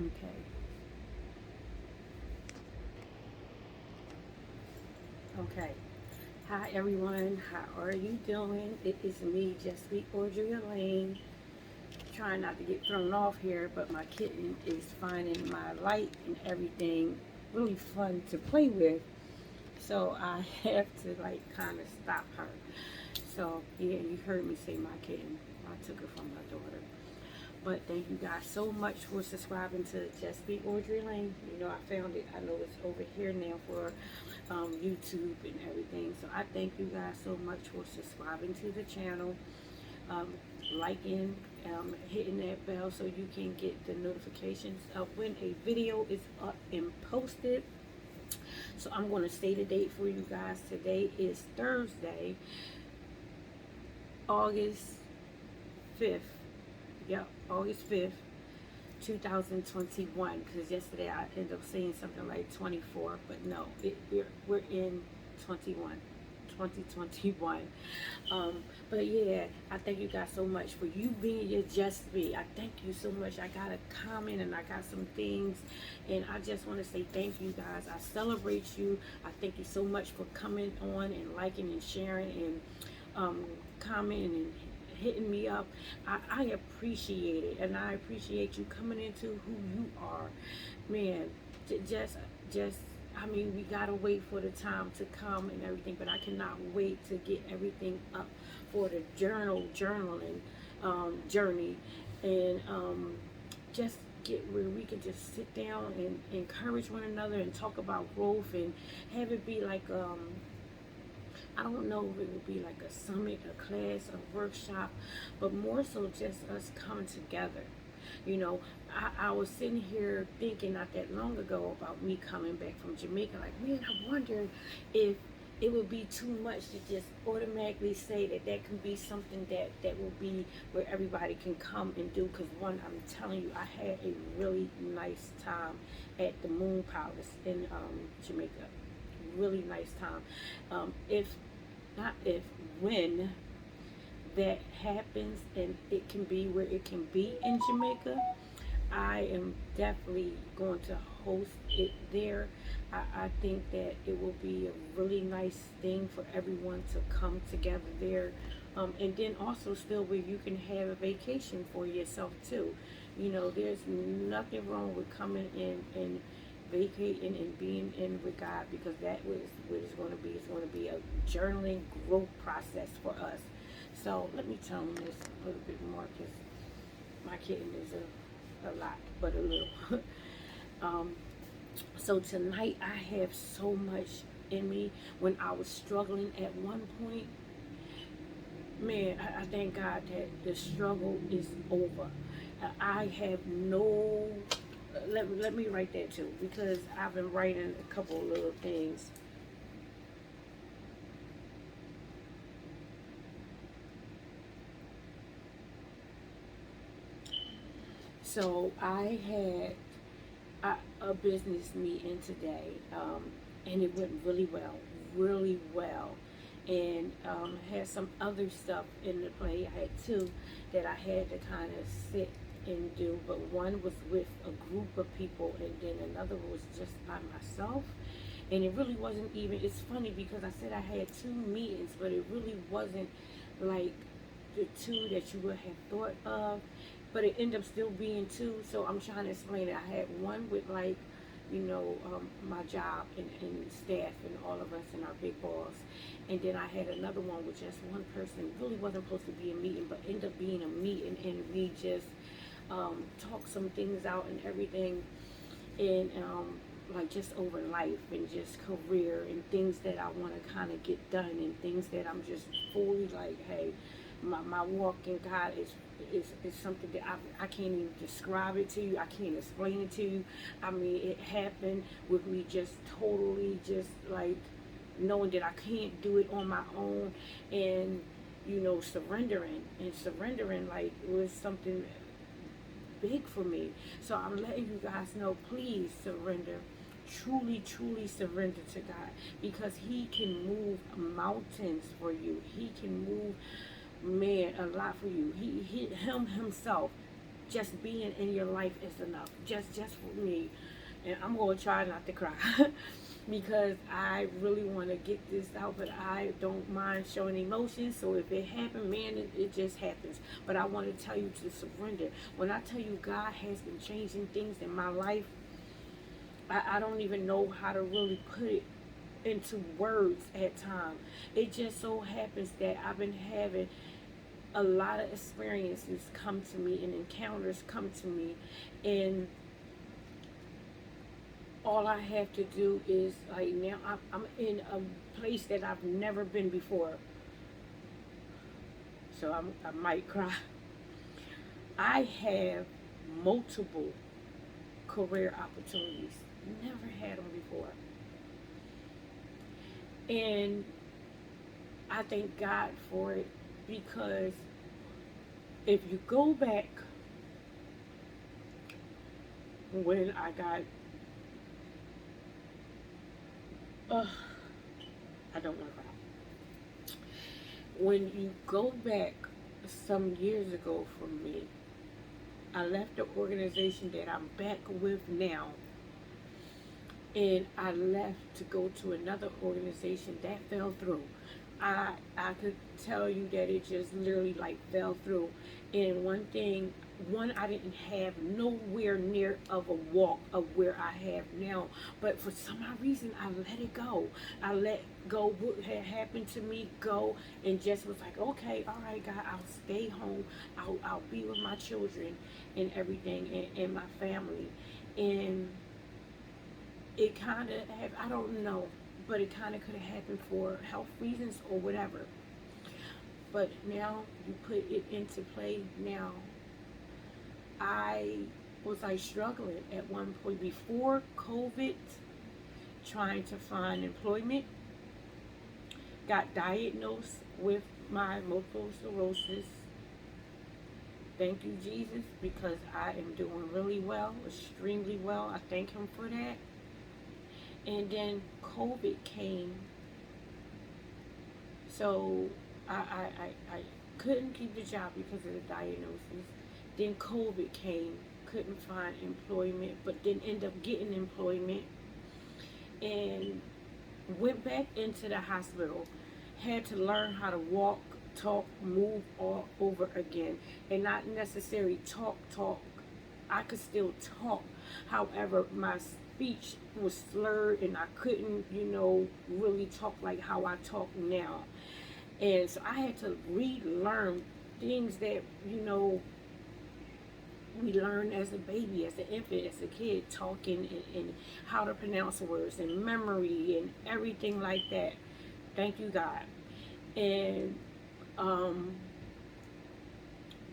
Okay. Okay. Hi everyone. How are you doing? It is me, Jessica Audrey Elaine. Trying not to get thrown off here, but my kitten is finding my light and everything really fun to play with. So I have to like kind of stop her. So yeah, you heard me say my kitten. I took her from my daughter. But thank you guys so much for subscribing to Just Be Audrey Lane. You know, I found it. I know it's over here now for YouTube and everything. So I thank you guys so much for subscribing to the channel, um, liking, hitting that bell so you can get the notifications of when a video is up and posted. So I'm going to say the date for you guys. Today is Thursday, August 5th. Yep, August 5th. 2021, because yesterday I ended up saying something like 24, but no, we're in 21, 2021. But yeah, I thank you guys so much for you being your Just Be. I thank you so much. I got a comment and I got some things, and I just want to say thank you guys. I celebrate you. I thank you so much for coming on and liking and sharing and commenting and hitting me up. I appreciate it, and I appreciate you coming into who you are, man. Just I mean, we gotta wait for the time to come and everything, but I cannot wait to get everything up for the journaling journey, and just get where we can just sit down and encourage one another and talk about growth and have it be like I don't know if it would be like a summit, a class, a workshop, but more so just us coming together. You know, I was sitting here thinking not that long ago about me coming back from Jamaica. Like, man, I wonder if it would be too much to just automatically say that that can be something that will be where everybody can come and do. Because one, I'm telling you, I had a really nice time at the Moon Palace in Jamaica. Really nice time. If not if, when that happens and it can be where it can be in Jamaica, I am definitely going to host it there. I think that it will be a really nice thing for everyone to come together there. And then also still where you can have a vacation for yourself too. You know, there's nothing wrong with coming in and vacating and being in with God, because that was what it's going to be. It's going to be a journaling growth process for us. So let me tell them this a little bit more, because my kitten is a lot, but a little. um, so tonight I have so much in me. When I was struggling at one point, man, I thank God that the struggle is over. I have no. Let me write that too, because I've been writing a couple of little things. So I had a business meeting today, and it went really well. And had some other stuff in the play. I had two that I had to kind of sit and do, but one was with a group of people, and then another was just by myself. And it really wasn't even, it's funny because I said I had two meetings, but it really wasn't like the two that you would have thought of, but it ended up still being two. So I'm trying to explain it. I had one with like, you know, my job and staff and all of us and our big boss. And then I had another one with just one person. It really wasn't supposed to be a meeting, but ended up being a meeting, and we just talked some things out and everything. And like just over life and just career and things that I want to kind of get done, and things that I'm just fully like, hey, my walk in God is something that I can't even describe it to you. I can't explain it to you. I mean, it happened with me just totally just like knowing that I can't do it on my own, and you know, surrendering like was something big for me. So I'm letting you guys know, please surrender. Truly surrender to God, because He can move mountains for you. He can move, man, a lot for you. Him himself. just being in your life is enough. Just for me. And I'm going to try not to cry because I really want to get this out, but I don't mind showing emotions. So if it happened, man, it just happens. But I want to tell you to surrender. When I tell you God has been changing things in my life, I don't even know how to really put it into words at times. It just so happens that I've been having a lot of experiences come to me and encounters come to me, and all I have to do is, like, now I'm in a place that I've never been before, so I might cry. I have multiple career opportunities, never had them before, and I thank God for it, because if you go back when I got, I don't want to cry. When you go back some years ago from me, I left the organization that I'm back with now, and I left to go to another organization that fell through. I could tell you that it just literally like fell through. And one, I didn't have nowhere near of a walk of where I have now. But for some odd reason, I let it go. I let go what had happened to me go, and just was like, okay, all right, God, I'll stay home. I'll be with my children and everything, and my family. And it kind of have, I don't know, but it kind of could have happened for health reasons or whatever. But now you put it into play. Now I was like struggling at one point before COVID, trying to find employment. Got diagnosed with my multiple sclerosis. Thank you, Jesus, because I am doing really well, extremely well. I thank Him for that. And then COVID came, so I couldn't keep the job because of the diagnosis. Then COVID came, couldn't find employment, but then ended up getting employment, and went back into the hospital. Had to learn how to walk, talk, move all over again, and not necessarily talk. I could still talk. However, my speech was slurred and I couldn't, really talk like how I talk now. And so I had to relearn things that, we learn as a baby, as an infant, as a kid, talking and how to pronounce words and memory and everything like that. Thank you, God. And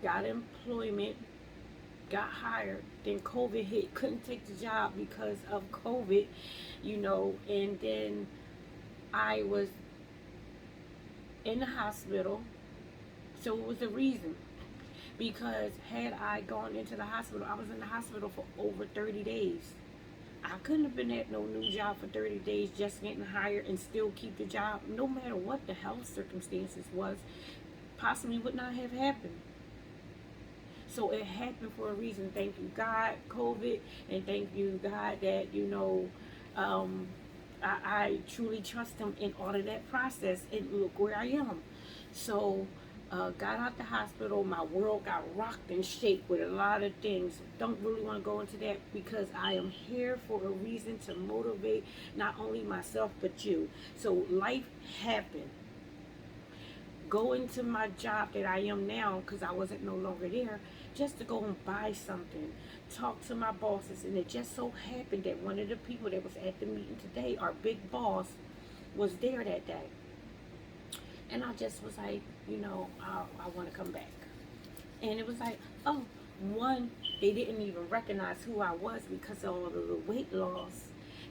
got employment, got hired. Then COVID hit, couldn't take the job because of COVID, and then I was in the hospital. So it was a reason. Because had I gone into the hospital, I was in the hospital for over 30 days. I couldn't have been at no new job for 30 days just getting hired and still keep the job, no matter what the health circumstances was, possibly would not have happened. So it happened for a reason. Thank you, God, COVID, and thank you, God, that, I truly trust Him in all of that process, and look where I am. So, got out the hospital, my world got rocked and shaped with a lot of things. Don't really want to go into that because I am here for a reason to motivate not only myself but you. So life happened. Go into my job that I am now, because I wasn't no longer there, just to go and buy something, talk to my bosses, and it just so happened that one of the people that was at the meeting today, our big boss, was there that day. And I just was like, I want to come back. And it was like, oh, one, they didn't even recognize who I was because of all of the weight loss.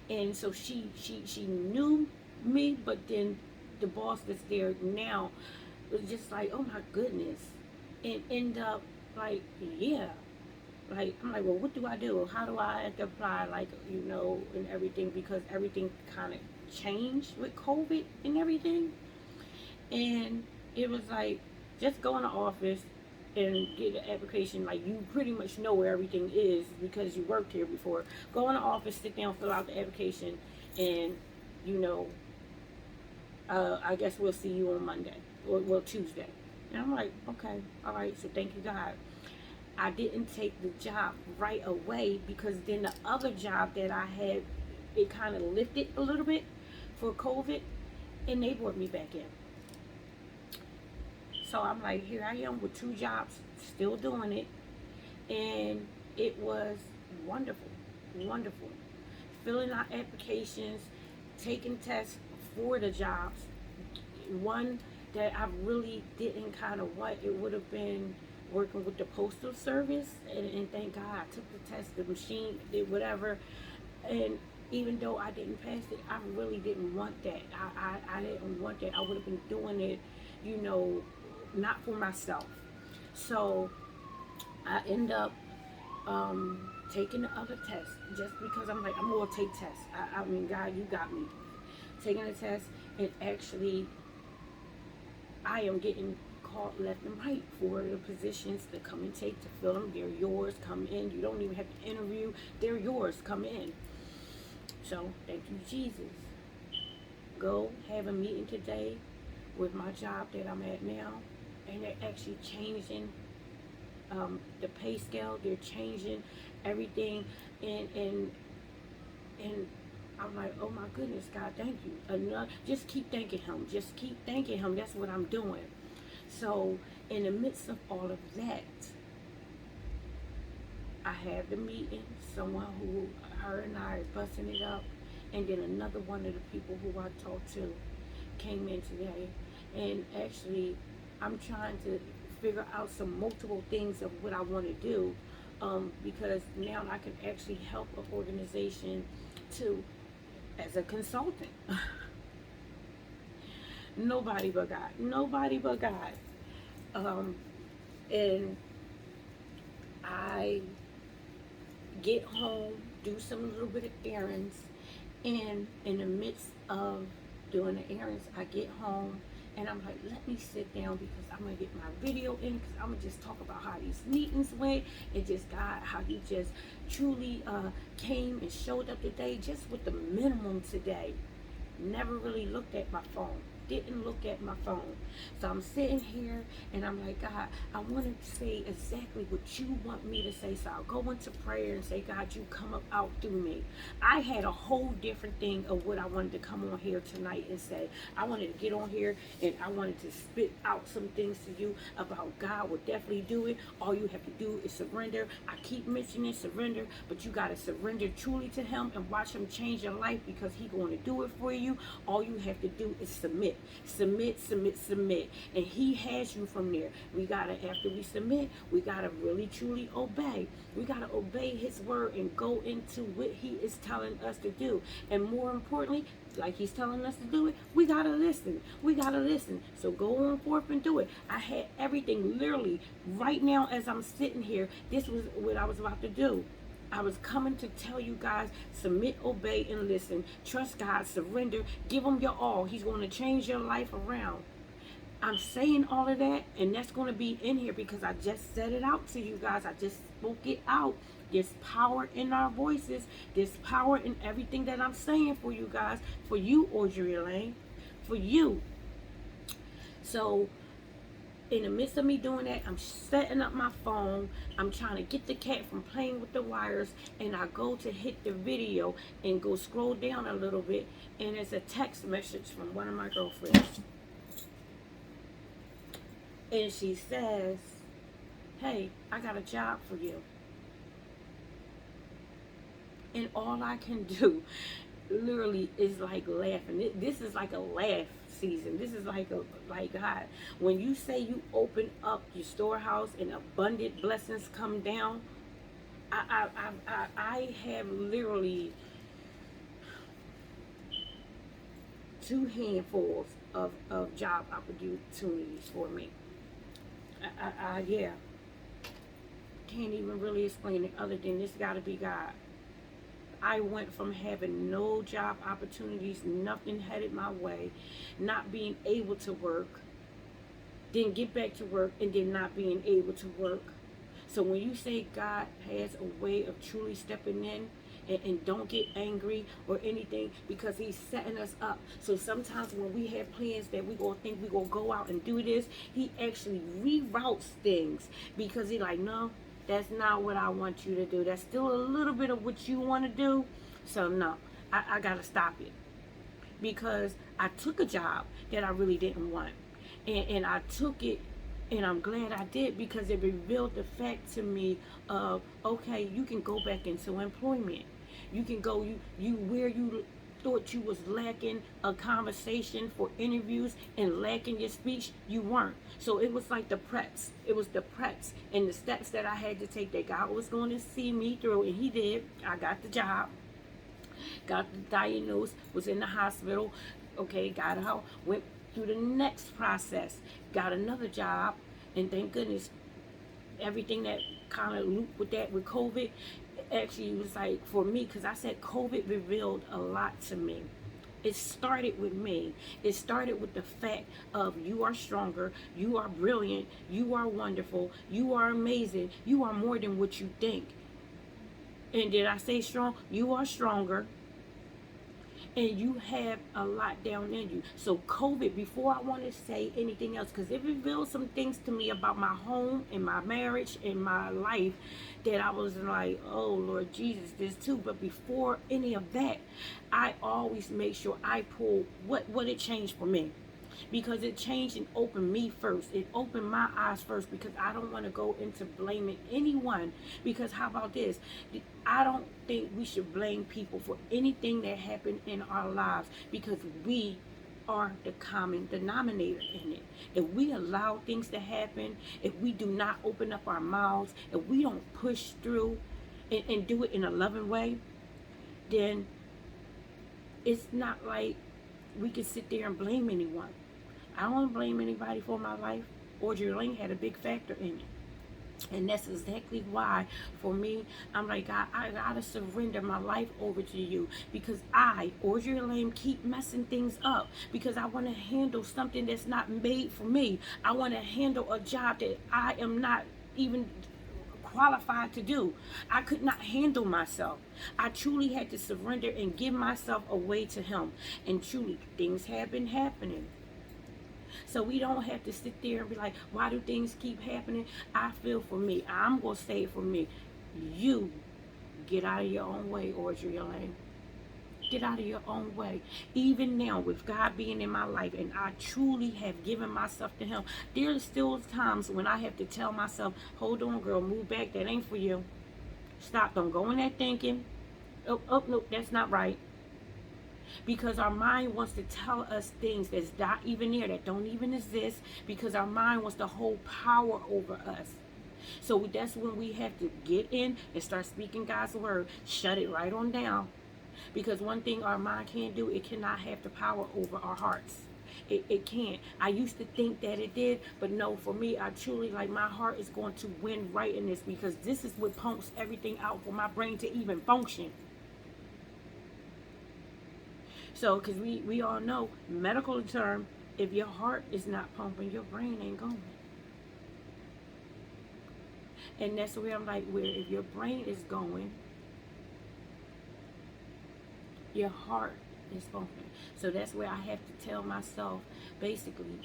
And so she knew me, but then the boss that's there now was just like, oh my goodness. And end up like, yeah. Like, I'm like, well, what do I do? How do I apply, and everything? Because everything kind of changed with COVID and everything. And it was like, just go in the office, and get an application, like you pretty much know where everything is because you worked here before. Go in the office, sit down, fill out the application, and you know, I guess we'll see you on Monday or well Tuesday. And I'm like, okay, all right. So thank you God. I didn't take the job right away because then the other job that I had, it kind of lifted a little bit for COVID, and they brought me back in. So I'm like, here I am with 2 jobs, still doing it, and it was wonderful, wonderful. Filling out applications, taking tests for the jobs. One that I really didn't kind of want, it would have been working with the postal service, and thank God I took the test, the machine did whatever, and even though I didn't pass it, I really didn't want that. I didn't want that. I would have been doing it, you know, not for myself. So I end up taking the other test just because I'm like, I'm gonna take tests. I mean, God, you got me. Taking the test, and actually I am getting called left and right for the positions to come and take, to fill them. They're yours, come in. You don't even have to interview. They're yours, come in. So thank you, Jesus. Go have a meeting today with my job that I'm at now, and they're actually changing the pay scale. They're changing everything, and I'm like, oh my goodness, God, thank you. Just keep thanking Him. Just keep thanking Him. That's what I'm doing. So in the midst of all of that, I had the meeting. Someone who, her and I are busting it up, and then another one of the people who I talked to came in today, and actually, I'm trying to figure out some multiple things of what I want to do, because now I can actually help an organization to, as a consultant. Nobody but God. Nobody but God. And I get home, do some little bit of errands, and in the midst of doing the errands, I get home and I'm like, let me sit down because I'm gonna get my video in, because I'm gonna just talk about how these meetings went, and just God, how you just truly came and showed up today, just with the minimum today. Never really looked at my phone. Didn't look at my phone. So I'm sitting here and I'm like, God, I want to say exactly what you want me to say. So I'll go into prayer and say, God, you come up out through me. I had a whole different thing of what I wanted to come on here tonight and say. I wanted to get on here and I wanted to spit out some things to you about God will definitely do it. All you have to do is surrender. I keep mentioning surrender, but you got to surrender truly to Him and watch Him change your life, because He's going to do it for you. All you have to do is submit. Submit, submit, submit. And He has you from there. We gotta, after we submit, we gotta really truly obey. We gotta obey His word and go into what He is telling us to do. And more importantly, like He's telling us to do it, we gotta listen. We gotta listen. So go on forth and do it. I had everything literally right now as I'm sitting here. This was what I was about to do. I was coming to tell you guys, submit, obey, and listen. Trust God, surrender, give Him your all. He's going to change your life around. I'm saying all of that, and that's going to be in here because I just said it out to you guys. I just spoke it out. There's power in our voices. There's power in everything that I'm saying for you guys. For you, Audrey Elaine. For you. So in the midst of me doing that, I'm setting up my phone. I'm trying to get the cat from playing with the wires, and I go to hit the video and go scroll down a little bit, and it's a text message from one of my girlfriends. And she says, hey, I got a job for you. And all I can do literally is like laughing. This is like a laugh season. This is like God, when you say you open up your storehouse and abundant blessings come down, I have literally 2 handfuls of job opportunities for me. Yeah, can't even really explain it other than this gotta be God. I went from having no job opportunities, nothing headed my way, not being able to work, then get back to work, and then not being able to work. So when you say God has a way of truly stepping in, and don't get angry or anything, because he's setting us up. So sometimes when we have plans that we gonna think we gonna go out and do this, he actually reroutes things, because he like, no, that's not what I want you to do. That's still a little bit of what you want to do. So no, I gotta stop it, because I took a job that I really didn't want, and I took it, and I'm glad I did, because it revealed the fact to me of, okay, you can go back into employment. You can go, you where you thought you was lacking a conversation for interviews and lacking your speech, you weren't. So it was like the preps. It was the preps and the steps that I had to take, that God was going to see me through, and he did. I got the job, got diagnosed, was in the hospital, okay, got out, went through the next process, got another job, and thank goodness, everything that kind of looped with that, with COVID, actually was like, for me, because I said COVID revealed a lot to me. It started with me. It started with the fact of, you are stronger, you are brilliant, you are wonderful, you are amazing, you are more than what you think. And did I say strong? You are stronger, and you have a lot down in you. So COVID, before I want to say anything else, because it revealed some things to me about my home and my marriage and my life, that I was like, oh Lord Jesus, this too. But before any of that, I always make sure I pull what it changed for me, because it changed and opened me first. It opened my eyes first, because I don't want to go into blaming anyone. Because how about this? I don't think we should blame people for anything that happened in our lives, because we are the common denominator in it. If we allow things to happen, if we do not open up our mouths, if we don't push through and do it in a loving way, then it's not like we can sit there and blame anyone. I don't blame anybody for my life. Audrey Lane had a big factor in it. And that's exactly why, for me, I'm like, God, I gotta surrender my life over to you, because I, Audrey Lane, keep messing things up, because I want to handle something that's not made for me. I want to handle a job that I am not even qualified to do. I could not handle myself. I truly had to surrender and give myself away to him. And truly, things have been happening. So we don't have to sit there and be like, why do things keep happening? I feel, for me, I'm going to say it for me. You get out of your own way, Audrey Lane. Get out of your own way. Even now, with God being in my life, and I truly have given myself to him, there's still times when I have to tell myself, hold on, girl, move back. That ain't for you. Stop. Don't go in there thinking, oh, no, that's not right. Because our mind wants to tell us things that's not even there, that don't even exist, because our mind wants to hold power over us. So that's when we have to get in and start speaking God's word. Shut it right on down. Because one thing our mind can't do, it cannot have the power over our hearts. It can't. I used to think that it did, but no, for me, I truly, like, my heart is going to win right in this, because this is what pumps everything out for my brain to even function. So, because we all know, medical term, if your heart is not pumping, your brain ain't going. And that's where I'm like, where if your brain is going, your heart is pumping. So that's where I have to tell myself, basically,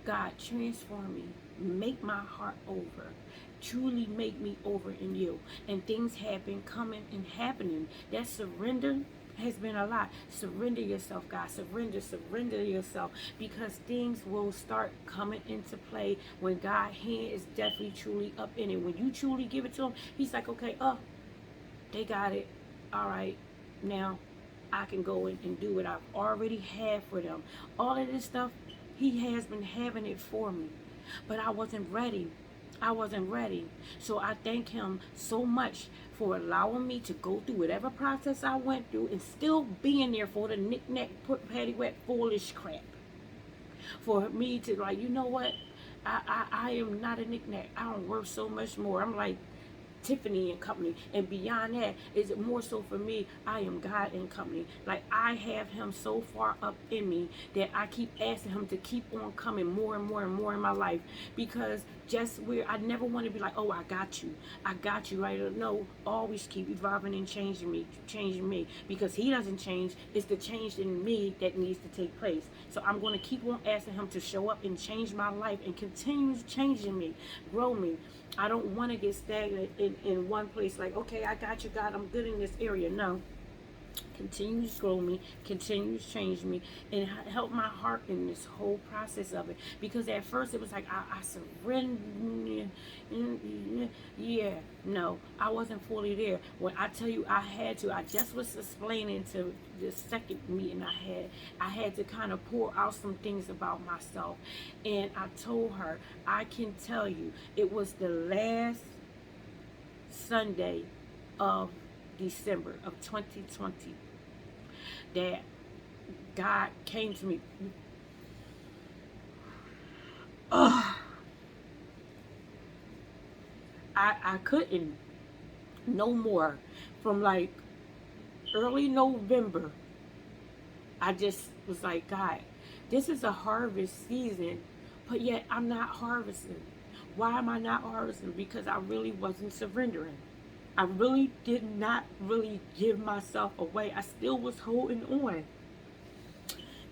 God, transform me. Make my heart over. Truly make me over in you. And things have been coming and happening. That surrender has been a lot. Surrender yourself, God. Surrender yourself, because things will start coming into play when God's hand is definitely truly up in it. When you truly give it to him, he's like, okay, they got it. All right, now I can go in and do what I've already had for them. All of this stuff, he has been having it for me, but I wasn't ready. So I thank him so much for allowing me to go through whatever process I went through, and still being there for the knick-knack, paddywhack, foolish crap. For me to, like, you know what? I am not a knick-knack. I am worth so much more. I'm like, Tiffany and Company. And beyond that, is it more so for me, I am God and Company. Like, I have him so far up in me that I keep asking him to keep on coming more and more and more in my life. Because just where I never want to be like, oh, I got you. I got you, right? No, always keep evolving and changing me. Because he doesn't change. It's the change in me that needs to take place. So I'm going to keep on asking him to show up and change my life and continue changing me, grow me. I don't want to get stagnant in one place. Like, okay, I got you, God. I'm good in this area. No. Continue to grow me, continue to change me, and help my heart in this whole process of it. Because at first it was like I surrendered. Yeah, no, I wasn't fully there. When I tell you I had to, I just was explaining to the second meeting I had to kind of pour out some things about myself. And I told her, I can tell you, it was the last Sunday of December of 2020 that God came to me. I couldn't no more. From like early November, I just was like, God, this is a harvest season, but yet I'm not harvesting. Why am I not harvesting? Because I really wasn't surrendering. I really did not really give myself away. I still was holding on.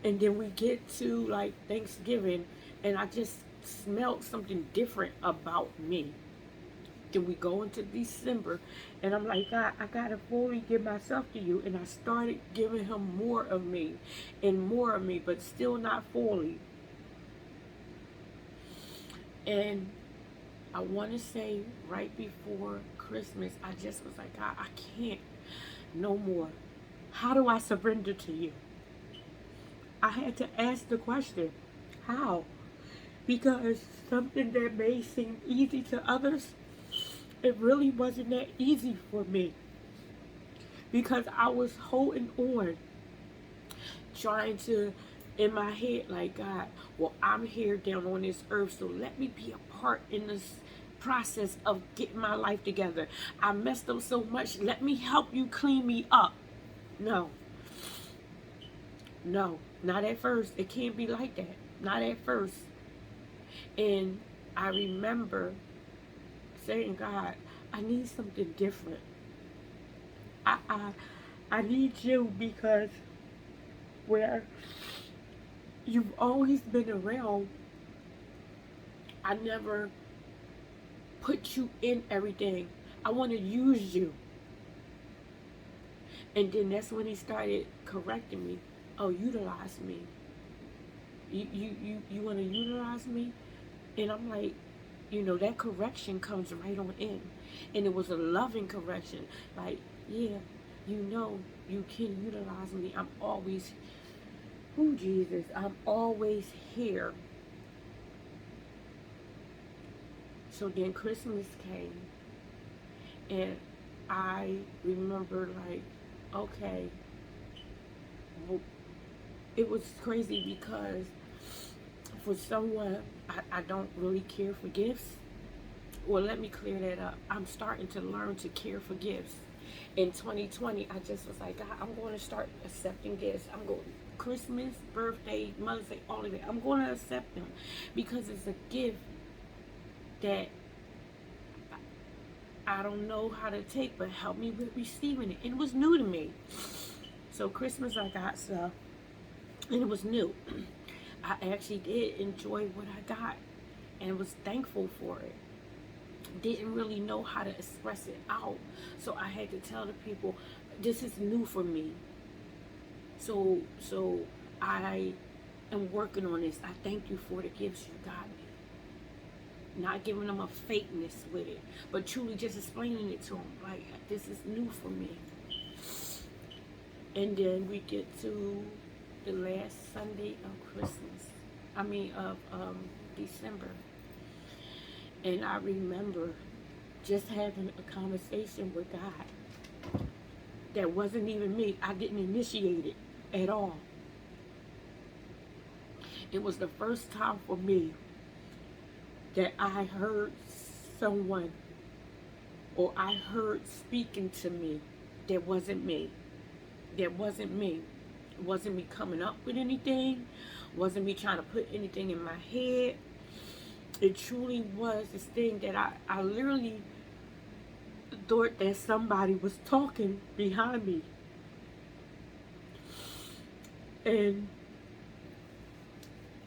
And then we get to like Thanksgiving, and I just smelled something different about me. Then we go into December, and I'm like, God, I gotta fully give myself to you. And I started giving him more of me and more of me, but still not fully. And I want to say right before Christmas, I just was like, God, I can't no more. How do I surrender to you? I had to ask the question, how? Because something that may seem easy to others, it really wasn't that easy for me. Because I was holding on, trying to, in my head, like, God, well, I'm here down on this earth, so let me be a part in this process of getting my life together. I messed up so much. Let me help you clean me up. No. No. Not at first. It can't be like that. Not at first. And I remember saying, God, I need something different. I I, I need you, because where you've always been around, I never put you in everything. I want to use you. And then that's when he started correcting me. Oh, utilize me. You want to utilize me? And I'm like, that correction comes right on in. And it was a loving correction. Like, yeah, you can utilize me. I'm always, oh, Jesus, I'm always here. So then Christmas came, and I remember, like, okay, well, it was crazy because for someone, I don't really care for gifts. Well, let me clear that up. I'm starting to learn to care for gifts. In 2020, I just was like, God, I'm going to start accepting gifts. I'm going Christmas, birthday, Mother's Day, all of it. I'm going to accept them because it's a gift that I don't know how to take, but help me with receiving it. And it was new to me. So Christmas, I got stuff, and it was new. I actually did enjoy what I got and was thankful for it. Didn't really know how to express it out. So I had to tell the people, this is new for me. So I am working on this. I thank you for the gifts you got me. Not giving them a fakeness with it, but truly just explaining it to them. Like, this is new for me. And then we get to the last Sunday of Christmas. Of December. And I remember just having a conversation with God. That wasn't even me. I didn't initiate it at all. It was the first time for me that I heard someone or I heard speaking to me that wasn't me. That wasn't me. It wasn't me coming up with anything. Wasn't me trying to put anything in my head. It truly was this thing that I literally thought that somebody was talking behind me. And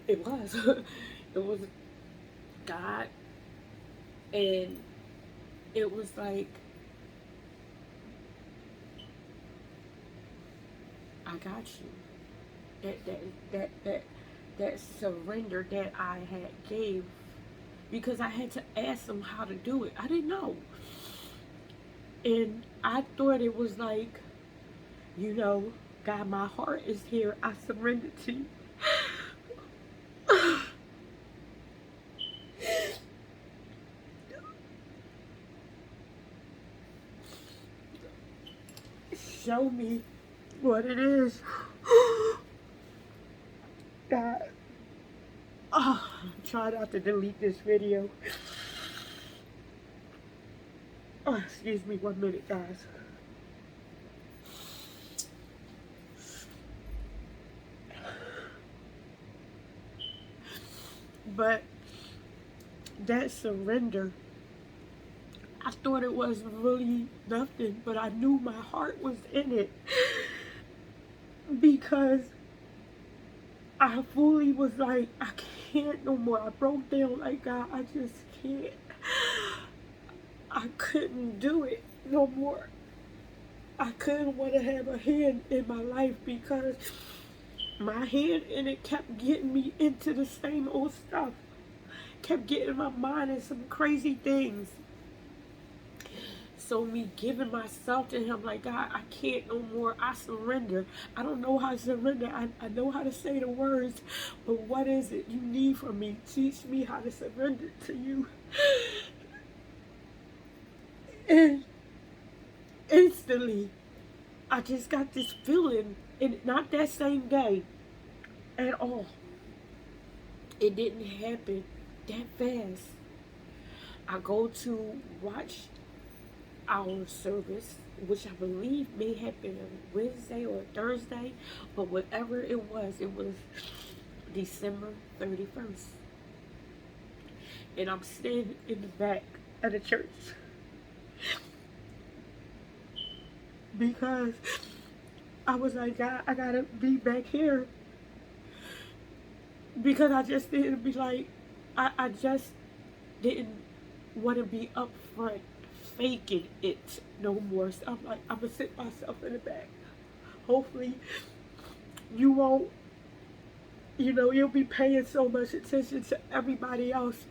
it was. It was God. And it was like, I got you. That surrender that I had gave, because I had to ask him how to do it. I didn't know. And I thought it was like, you know, God, my heart is here. I surrendered to you. Show me what it is. God. Oh, try not to delete this video. Oh, excuse me 1 minute, guys. But that surrender, I thought it was really nothing, but I knew my heart was in it. Because I fully was like, I can't no more. I broke down like, God, I just can't. I couldn't do it no more. I couldn't want to have a hand in my life, because my hand in it kept getting me into the same old stuff. Kept getting my mind in some crazy things. So me giving myself to him, like, God, I can't no more. I surrender. I don't know how to surrender. I know how to say the words, but what is it you need from me? Teach me how to surrender to you. And instantly, I just got this feeling, and not that same day at all. It didn't happen that fast. I go to watch our service, which I believe may have been a Wednesday or a Thursday, but whatever it was December 31st. And I'm standing in the back of the church, because I was like, God, I gotta be back here, because I just didn't be like, I just didn't want to be up front faking it no more. So I'm like, I'm gonna sit myself in the back. Hopefully you won't, you'll be paying so much attention to everybody else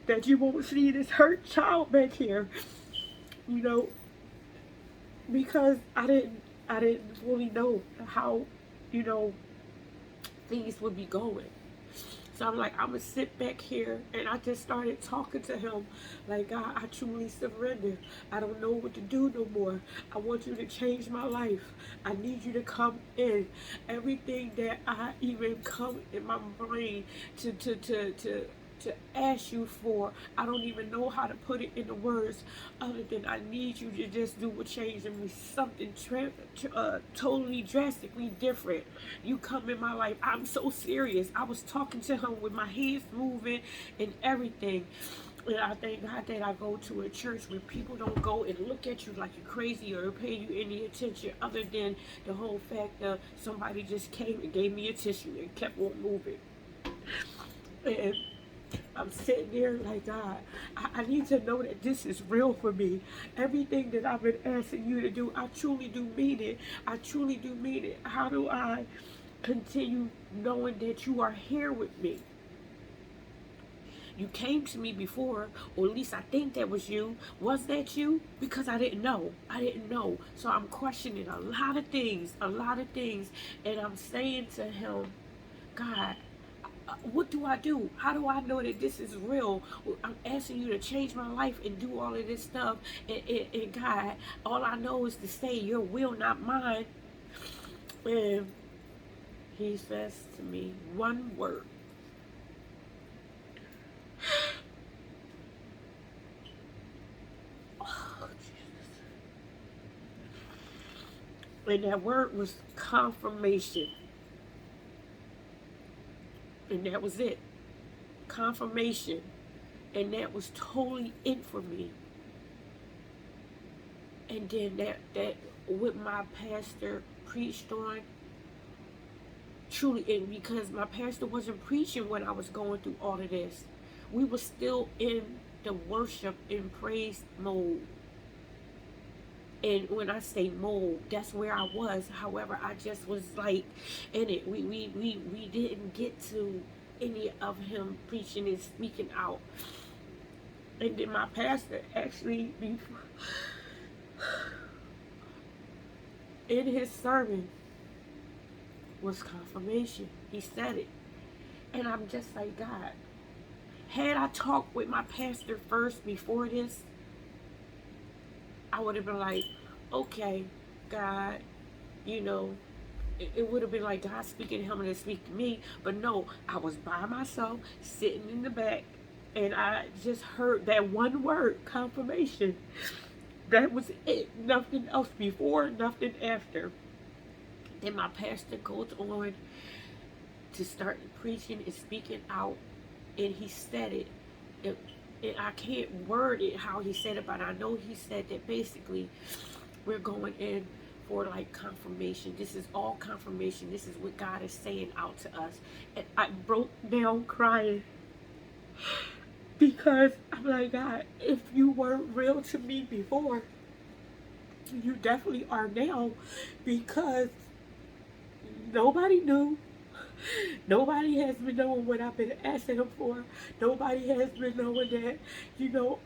that you won't see this hurt child back here, you know, because I didn't really know how, things would be going. So I'm like, I'm gonna sit back here, and I just started talking to him like, God, I truly surrender. I don't know what to do no more. I want you to change my life. I need you to come in. Everything that I even come in my brain to ask you for, I don't even know how to put it into words, other than I need you to just do a change in me, something totally drastically different. You come in my life. I'm so serious. I was talking to him with my hands moving and everything. And I thank God that I go to a church where people don't go and look at you like you're crazy or pay you any attention, other than the whole fact that somebody just came and gave me a tissue and kept on moving. And I'm sitting there like, God, I need to know that this is real for me. Everything that I've been asking you to do, I truly do mean it. I truly do mean it. How do I continue knowing that you are here with me? You came to me before, or at least I think that was you. Was that you? Because I didn't know. I didn't know. So I'm questioning a lot of things. And I'm saying to him, God, what do I do? How do I know that this is real? I'm asking you to change my life and do all of this stuff. And God, all I know is to say your will, not mine. And he says to me one word. Oh, And that word was confirmation. And that was it. Confirmation. And that was totally it for me. And then that what my pastor preached on, truly, and because my pastor wasn't preaching when I was going through all of this, we were still in the worship and praise mode. And when I say mode, that's where I was. However, I just was like in it. We didn't get to any of him preaching and speaking out. And then my pastor actually, in his sermon, was confirmation. He said it. And I'm just like, God, had I talked with my pastor first before this, I would have been like, okay, God, you know, it would have been like God speaking to him and speak to me. But no, I was by myself, sitting in the back, and I just heard that one word, confirmation. That was it. Nothing else before, nothing after. Then my pastor goes on to start preaching and speaking out, and he said it. And I can't word it how he said it, but I know he said that basically we're going in for like confirmation. This is all confirmation. This is what God is saying out to us. And I broke down crying because I'm like, God, if you weren't real to me before, you definitely are now, because nobody knew. Nobody has been knowing what I've been asking him for. Nobody has been knowing that,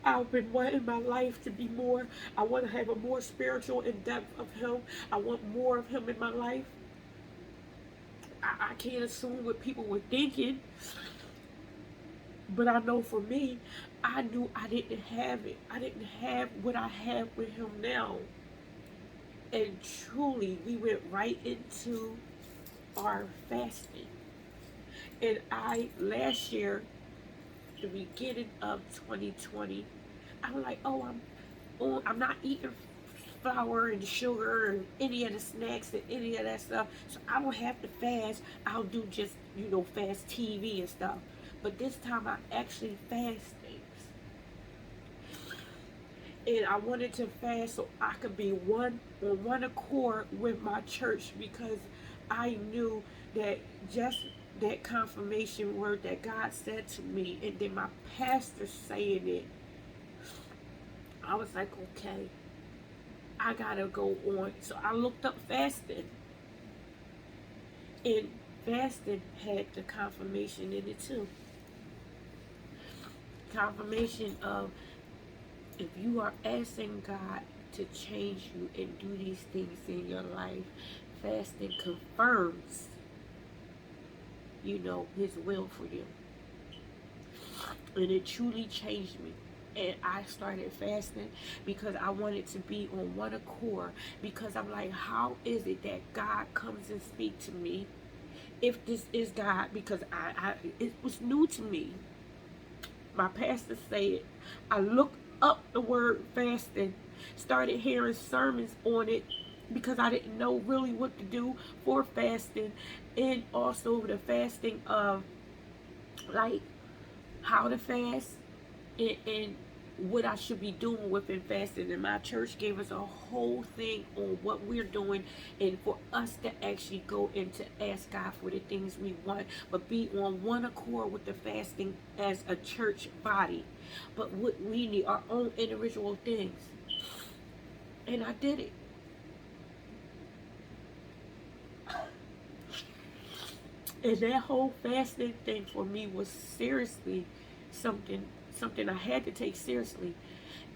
I've been wanting my life to be more. I want to have a more spiritual in depth of him. I want more of him in my life. I can't assume what people were thinking, but I know for me, I knew I didn't have it. I didn't have what I have with him now. And truly, we went right into our fasting. And last year, the beginning of 2020, I'm like, I'm not eating flour and sugar and any of the snacks and any of that stuff. So I don't have to fast. I'll do just, fast TV and stuff. But this time I actually fast things. And I wanted to fast so I could be on one accord with my church, because I knew that just that confirmation word that God said to me, and then my pastor saying it, I was like, okay, I gotta go on. So I looked up fasting, and fasting had the confirmation in it too. Confirmation of, if you are asking God to change you and do these things in your life, fasting confirms, his will for you. And it truly changed me. And I started fasting because I wanted to be on one accord, because I'm like, how is it that God comes and speaks to me if this is God? Because it was new to me. My pastor said, I looked up the word fasting, started hearing sermons on it, because I didn't know really what to do for fasting, and also the fasting of like how to fast, and what I should be doing within fasting. And my church gave us a whole thing on what we're doing, and for us to actually go and to ask God for the things we want, but be on one accord with the fasting as a church body. But what we need, our own individual things. And I did it. And that whole fasting thing for me was seriously something I had to take seriously.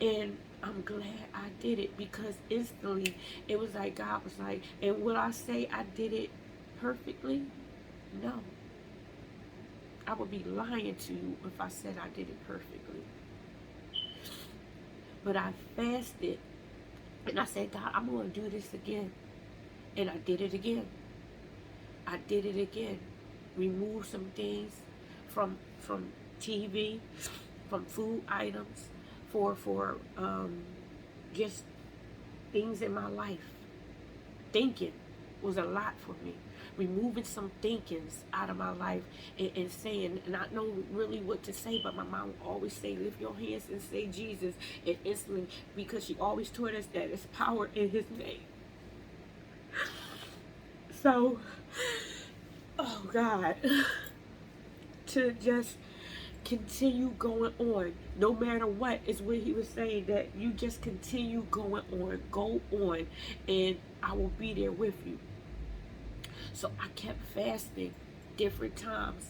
And I'm glad I did it, because instantly it was like God was like, and will I say I did it perfectly? No. I would be lying to you if I said I did it perfectly. But I fasted, and I said, God, I'm going to do this again. And I did it again. I did it again. Remove some things from TV, from food items, for just things in my life. thinking was a lot for me. Removing some thinkings out of my life, and saying, and I know really what to say, but my mom would always say, lift your hands and say Jesus, and instantly, because she always taught us that there's power in his name. So, oh God, to just continue going on, no matter what, is what he was saying, that you just continue going on, go on, and I will be there with you. So I kept fasting different times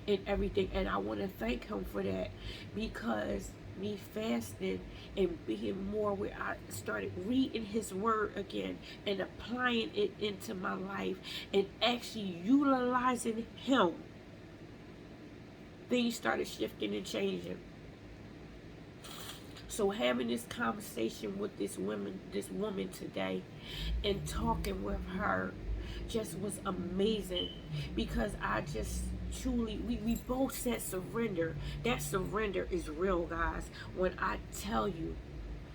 and everything, and I want to thank him for that, because me fasting and being more where I started reading his word again and applying it into my life and actually utilizing him, things started shifting and changing. So having this conversation with this woman today, and talking with her just was amazing, because I just truly, we both said surrender. That surrender is real, guys. When I tell you,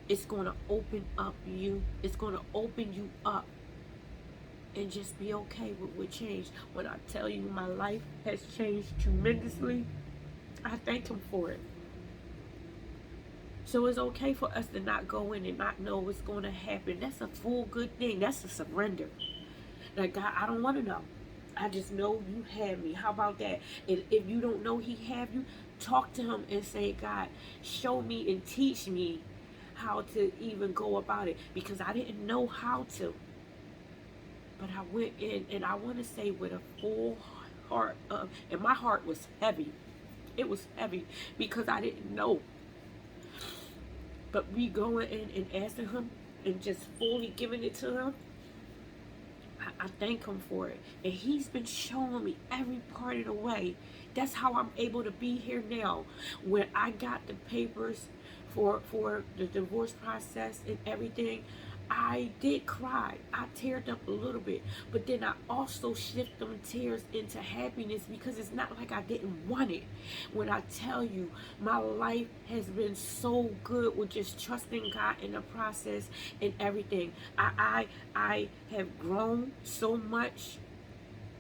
it's going to open up you. It's going to open you up. And just be okay with what changed. When I tell you my life has changed tremendously, I thank him for it. So it's okay for us to not go in and not know what's going to happen. That's a full good thing. That's a surrender. Like, God, I don't want to know. I just know you have me. How about that? And if you don't know he have you, talk to him and say, God, show me and teach me how to even go about it. Because I didn't know how to. But I went in, and I want to say with a full heart of, and my heart was heavy. It was heavy because I didn't know. But we going in and asking him and just fully giving it to him, I thank him for it. And he's been showing me every part of the way. That's how I'm able to be here now. When I got the papers for the divorce process and everything, I did cry. I teared up a little bit. But then I also shift them tears into happiness, because it's not like I didn't want it. When I tell you, my life has been so good with just trusting God in the process and everything. I have grown so much.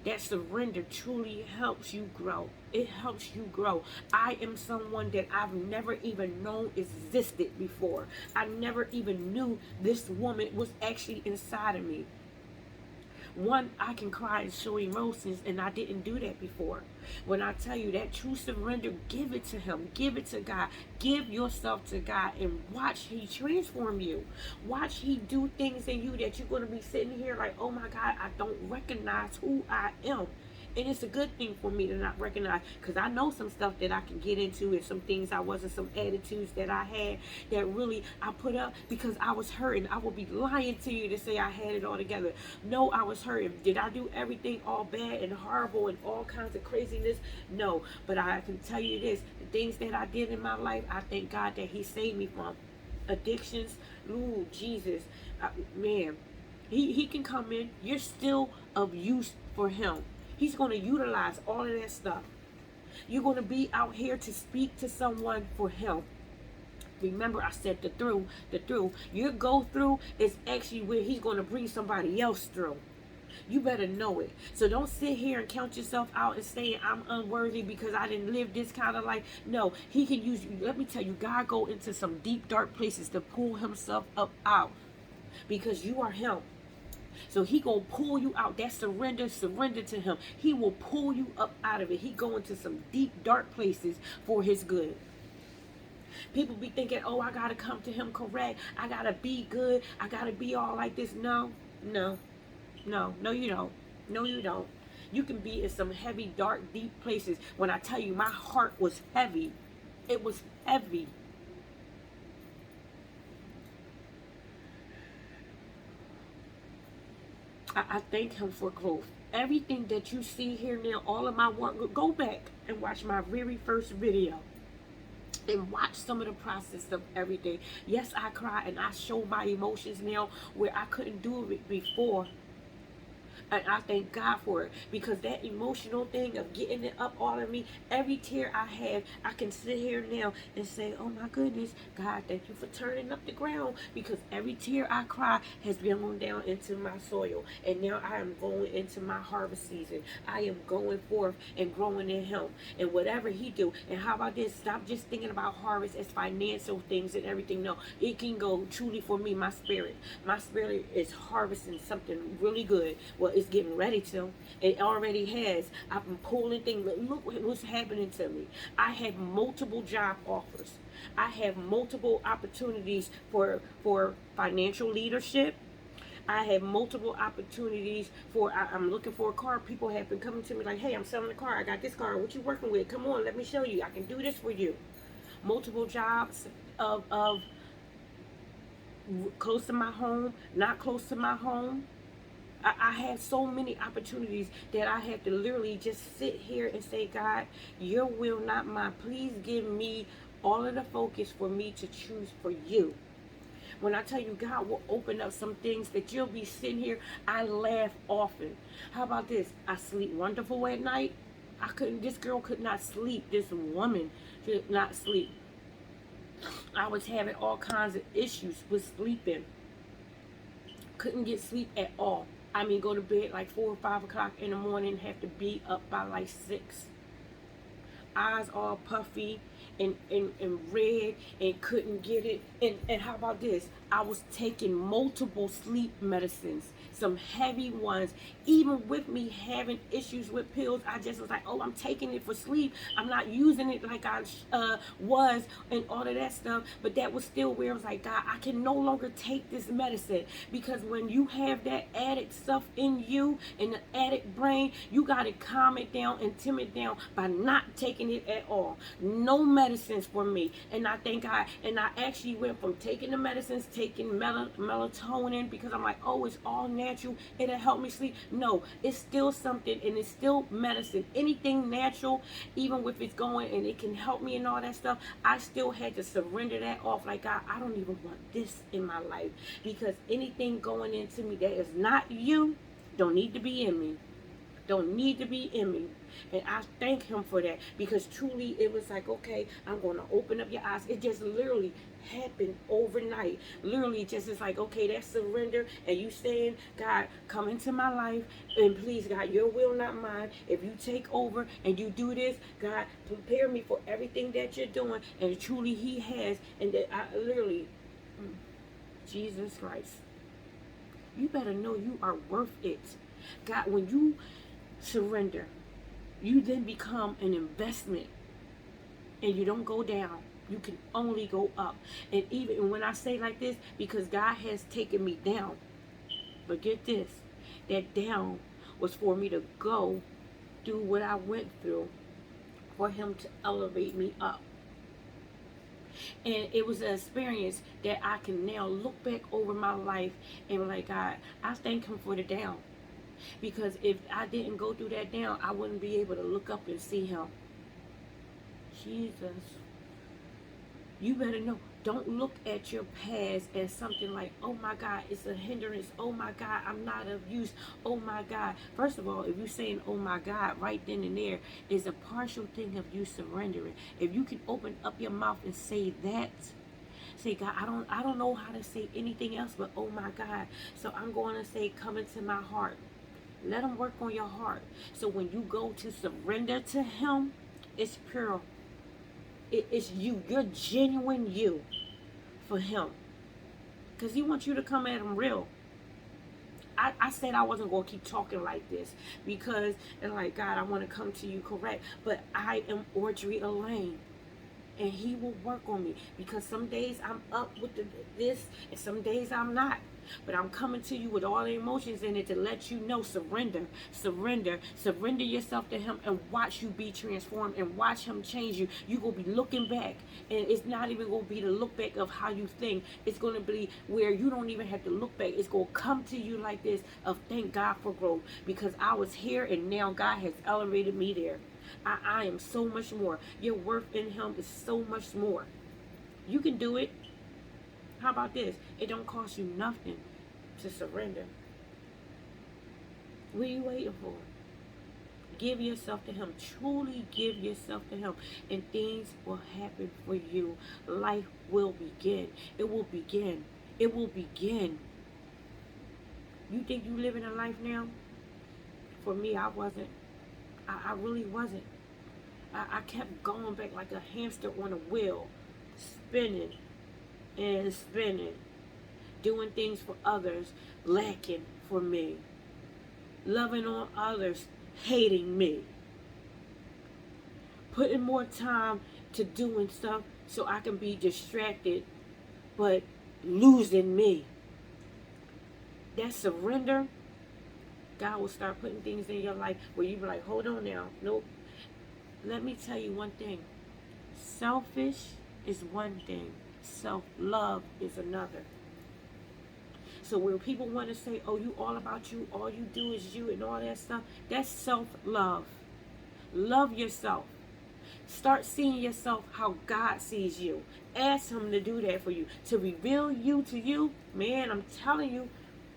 That surrender truly helps you grow. It helps you grow. I am someone that I've never even known existed before. I never even knew this woman was actually inside of me. One, I can cry and show emotions, and I didn't do that before. When I tell you that true surrender, give it to him. Give it to God. Give yourself to God and watch he transform you. Watch he do things in you that you're going to be sitting here like, oh my God, I don't recognize who I am. And it's a good thing for me to not recognize, because I know some stuff that I can get into, and some things I wasn't, some attitudes that I had that really I put up because I was hurting. I would be lying to you to say I had it all together. No, I was hurting. Did I do everything all bad and horrible and all kinds of craziness? No, but I can tell you this, the things that I did in my life, I thank God that he saved me from. Addictions, ooh, Jesus, man, he can come in. You're still of use for him. He's going to utilize all of that stuff. You're going to be out here to speak to someone for him. Remember, I said the through. Your go through is actually where he's going to bring somebody else through. You better know it. So don't sit here and count yourself out and saying I'm unworthy because I didn't live this kind of life. No, he can use you. Let me tell you, God go into some deep, dark places to pull himself up out, because you are him. So he gonna pull you out. That surrender to him. He will pull you up out of it. He go into some deep, dark places for his good. People be thinking, oh, I gotta come to him correct. I gotta be good. I gotta be all like this. No, you don't. No, you don't. You can be in some heavy, dark, deep places. When I tell you, my heart was heavy. It was heavy. I thank him for growth. Everything that you see here now, all of my work, go back and watch my very first video and watch some of the process of everything. Yes, I cry and I show my emotions now where I couldn't do it before. And I thank God for it, because that emotional thing of getting it up all of me, every tear I have, I can sit here now and say, oh my goodness, God, thank you for turning up the ground, because every tear I cry has been on down into my soil. And now I am going into my harvest season. I am going forth and growing in Him. And whatever He do, and how about this? Stop just thinking about harvest as financial things and everything. No, it can go truly for me, my spirit. My spirit is harvesting something really good. Well, it's getting ready to. It already has. I've been pulling things. Look what's happening to me. I have multiple job offers. I have multiple opportunities for financial leadership. I have multiple opportunities for, I'm looking for a car. People have been coming to me like, hey, I'm selling a car. I got this car. What you working with? Come on, let me show you. I can do this for you. Multiple jobs of close to my home, not close to my home. I have so many opportunities that I have to literally just sit here and say, God, your will, not mine. Please give me all of the focus for me to choose for you. When I tell you God will open up some things that you'll be sitting here, I laugh often. How about this? I sleep wonderful at night. This girl could not sleep. This woman could not sleep. I was having all kinds of issues with sleeping. Couldn't get sleep at all. I mean, go to bed like 4 or 5 o'clock in the morning, have to be up by like 6. Eyes all puffy and red, and couldn't get it. And how about this? I was taking multiple sleep medicines, some heavy ones. Even with me having issues with pills, I just was like, oh, I'm taking it for sleep. I'm not using it like I was, and all of that stuff. But that was still where I was like, God, I can no longer take this medicine, because when you have that addict stuff in you, in the addict brain, you got to calm it down and tame it down by not taking it at all. No medicines for me. And I thank God. And I actually went from taking the medicines, taking melatonin, because I'm like, oh, it's all natural, it'll help me sleep. No, it's still something, and it's still medicine. Anything natural, even if it's going and it can help me and all that stuff, I still had to surrender that off. Like, God, I don't even want this in my life, because anything going into me that is not you don't need to be in me. Don't need to be in me. And I thank Him for that, because truly it was like, okay, I'm going to open up your eyes. It just literally happened overnight. Literally just is like, okay, that's surrender. And you saying, God, come into my life, and please, God, your will, not mine. If you take over and you do this, God, prepare me for everything that you're doing. And truly He has. And that I literally, Jesus Christ, you better know you are worth it. God, when you surrender, you then become an investment, and you don't go down. You can only go up. And even when I say like this, because God has taken me down, but get this, that down was for me to go through what I went through, for Him to elevate me up. And it was an experience that I can now look back over my life and be like, God, I thank Him for the down. Because if I didn't go through that down, I wouldn't be able to look up and see Him. Jesus. You better know. Don't look at your past as something like, oh my God, it's a hindrance. Oh my God, I'm not of use. Oh my God. First of all, if you're saying, oh my God, right then and there, is a partial thing of you surrendering. If you can open up your mouth and say that, say, God, I don't know how to say anything else but oh my God. So I'm going to say, come into my heart. Let Him work on your heart. So when you go to surrender to Him, it's pure. It's you. You're genuine you for Him. Because He wants you to come at Him real. I said I wasn't going to keep talking like this, because, and like, God, I want to come to you correct. But I am Audrey Elaine. And He will work on me, because some days I'm up with this, and some days I'm not. But I'm coming to you with all the emotions in it to let you know, surrender, surrender, surrender yourself to Him, and watch you be transformed, and watch Him change you. You will be looking back, and it's not even going to be the look back of how you think. It's going to be where you don't even have to look back. It's going to come to you like this of thank God for growth, because I was here and now God has elevated me there. I am so much more. Your worth in Him is so much more. You can do it. How about this? It don't cost you nothing to surrender. What are you waiting for? Give yourself to him. Truly give yourself to him. And things will happen for you. Life will begin. It will begin. It will begin. You think you living a life now? For me, I wasn't. I really wasn't. I kept going back like a hamster on a wheel. Spinning and spinning. Doing things for others. Lacking for me. Loving on others. Hating me. Putting more time to doing stuff so I can be distracted, but losing me. That surrender, God will start putting things in your life where you be like, hold on now. Nope. Let me tell you one thing. Selfish is one thing. Self-love is another. So when people want to say, oh, you all about you, all you do is you and all that stuff, that's self-love. Love yourself. Start seeing yourself how God sees you. Ask him to do that for you. To reveal you to you, man, I'm telling you,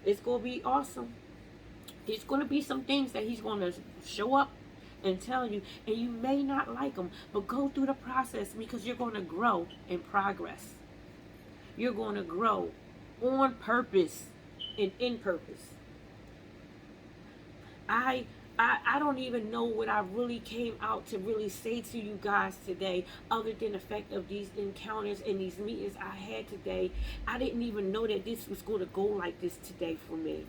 it's going to be awesome. There's going to be some things that he's going to show up and tell you, and you may not like them, but go through the process because you're going to grow in progress. You're going to grow on purpose and in purpose. I don't even know what I really came out to really say to you guys today, other than the fact of these encounters and these meetings I had today. I didn't even know that this was going to go like this today for me.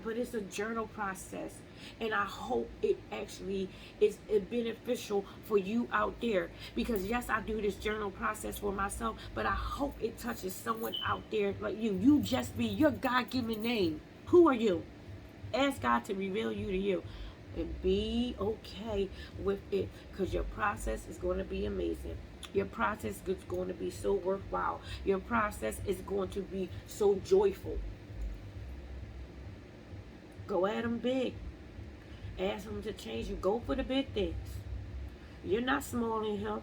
But it's a journal process, and I hope it actually is beneficial for you out there, because yes, I do this journal process for myself, but I hope it touches someone out there like you. You just be your God-given name. Who are you? Ask God to reveal you to you, and be okay with it, because your process is going to be amazing. Your process is going to be so worthwhile. Your process is going to be so joyful. Go at them big. Ask him to change you. Go for the big things. You're not small in him.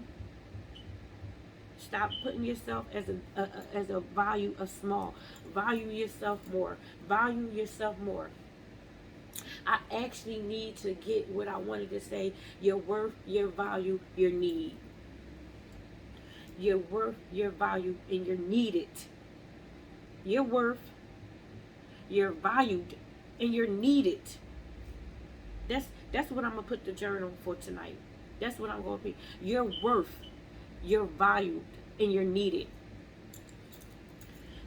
Stop putting yourself as a value of small. Value yourself more. Value yourself more. I actually need to get what I wanted to say. Your worth, your value, your need. Your worth, your value, and you're needed. Your worth, you're valued, and you're needed. That's what I'm going to put the journal for tonight. That's what I'm going to be. You're worth, you're valued, and you're needed.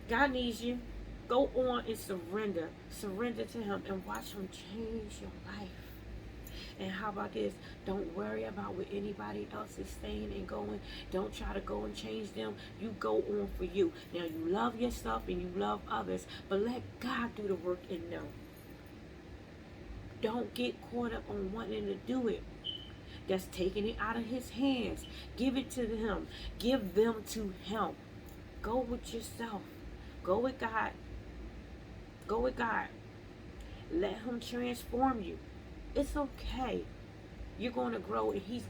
God needs you. Go on and surrender. Surrender to him and watch him change your life. And how about this? Don't worry about what anybody else is saying and going. Don't try to go and change them. You go on for you. Now, you love yourself and you love others, but let God do the work in them. Don't get caught up on wanting to do it. That's taking it out of his hands. Give it to him. Give them to him. Go with yourself. Go with God. Go with God. Let him transform you. It's okay. You're going to grow, and he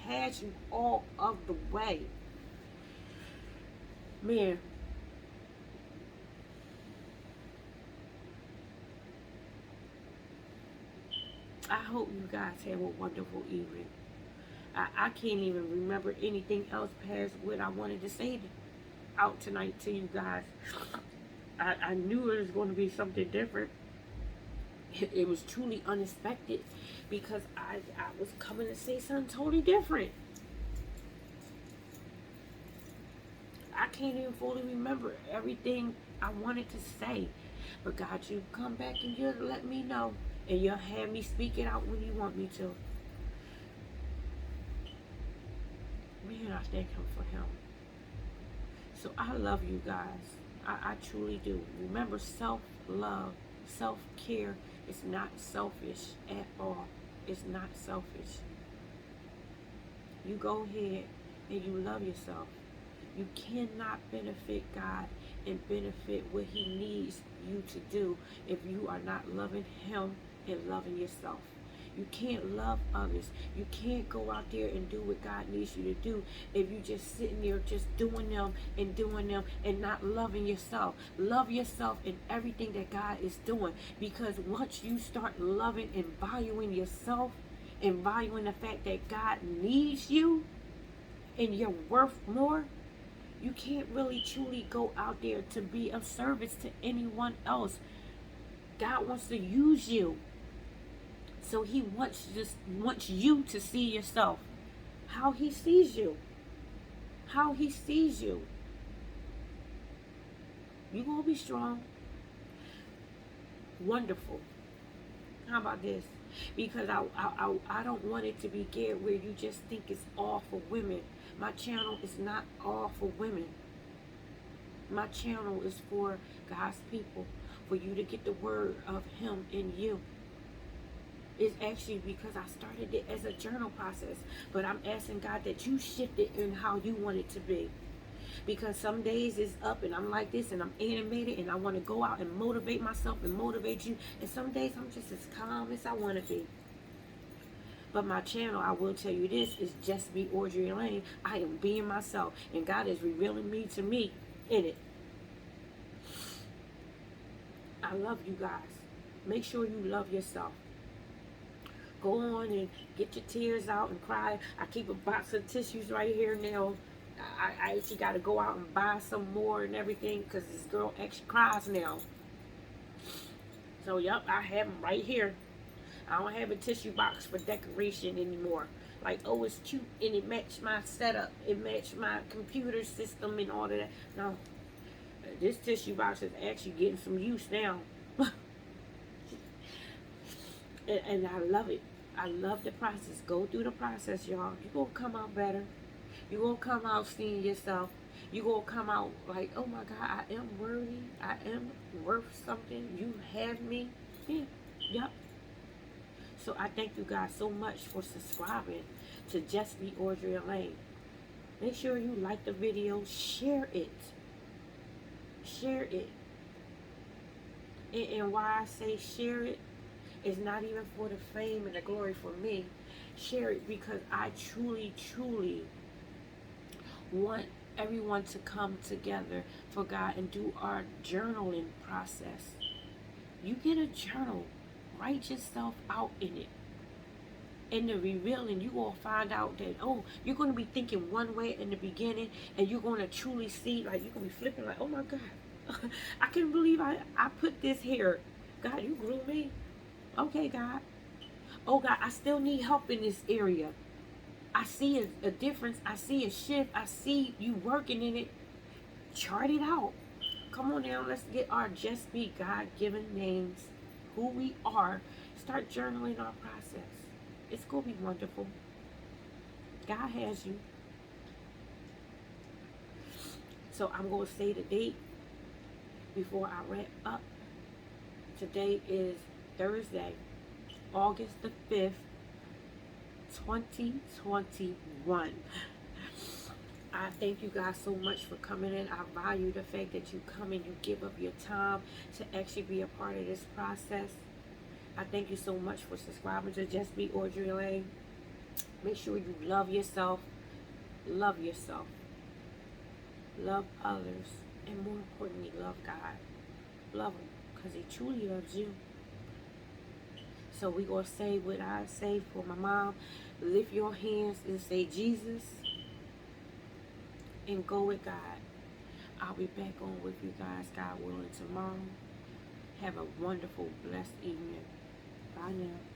has you all of the way. Man. I hope you guys have a wonderful evening. I can't even remember anything else past what I wanted to say out tonight to you guys. I knew it was going to be something different. It was truly unexpected, because I was coming to say something totally different. I can't even fully remember everything I wanted to say. But God, you come back and you'll let me know. And you'll have me speak it out when you want me to. Man, I thank him for him. So I love you guys. I truly do. Remember, self-love, self-care is not selfish at all. It's not selfish. You go ahead and you love yourself. You cannot benefit God and benefit what he needs you to do if you are not loving him and loving yourself. You can't love others. You can't go out there and do what God needs you to do if you just sitting there just doing them and not loving yourself. Love yourself in everything that God is doing, because once you start loving and valuing yourself and valuing the fact that God needs you and you're worth more, you can't really truly go out there to be of service to anyone else. God wants to use you. So he wants you to see yourself how he sees you. How he sees you. You're going to be strong. Wonderful. How about this? Because I don't want it to be geared where you just think it's all for women. My channel is not all for women. My channel is for God's people. For you to get the word of him in you. It's actually because I started it as a journal process. But I'm asking God that you shift it in how you want it to be. Because some days it's up and I'm like this and I'm animated and I want to go out and motivate myself and motivate you. And some days I'm just as calm as I want to be. But my channel, I will tell you this, is Just Be Audrey Lane. I am being myself. And God is revealing me to me in it. I love you guys. Make sure you love yourself. Go on and get your tears out and cry. I keep a box of tissues right here now. I actually got to go out and buy some more and everything because this girl actually cries now. So, yep, I have them right here. I don't have a tissue box for decoration anymore. Like, oh, it's cute and it matched my setup. It matched my computer system and all of that. No, this tissue box is actually getting some use now. and I love it. I love the process. Go through the process, y'all. You're going to come out better. You're going to come out seeing yourself. You're going to come out like, oh my God, I am worthy. I am worth something. You have me. Yeah. Yep. So I thank you guys so much for subscribing to Just Be Audrey Lane. Make sure you like the video. Share it. Share it. And why I say share it, it's not even for the fame and the glory for me. Share it because I truly, truly want everyone to come together for God and do our journaling process. You get a journal. Write yourself out in it. In the revealing, you're going to find out that, oh, you're going to be thinking one way in the beginning and you're going to truly see, like, you're going to be flipping like, oh my God, I can't believe I put this here. God, you grew me. Okay, God. Oh, God, I still need help in this area. I see a difference. I see a shift. I see you working in it. Chart it out. Come on now. Let's get our Just Be God-given names, who we are. Start journaling our process. It's going to be wonderful. God has you. So I'm going to say the date before I wrap up. Today is Thursday, August the 5th, 2021. I thank you guys so much for coming in. I value the fact that you come and you give up your time to actually be a part of this process. I thank you so much for subscribing to Just Be Audrey Lane. Make sure you love yourself. Love yourself. Love others. And more importantly, love God. Love him because he truly loves you. So we're going to say what I say for my mom. Lift your hands and say Jesus. And go with God. I'll be back on with you guys, God willing, tomorrow. Have a wonderful, blessed evening. Bye now.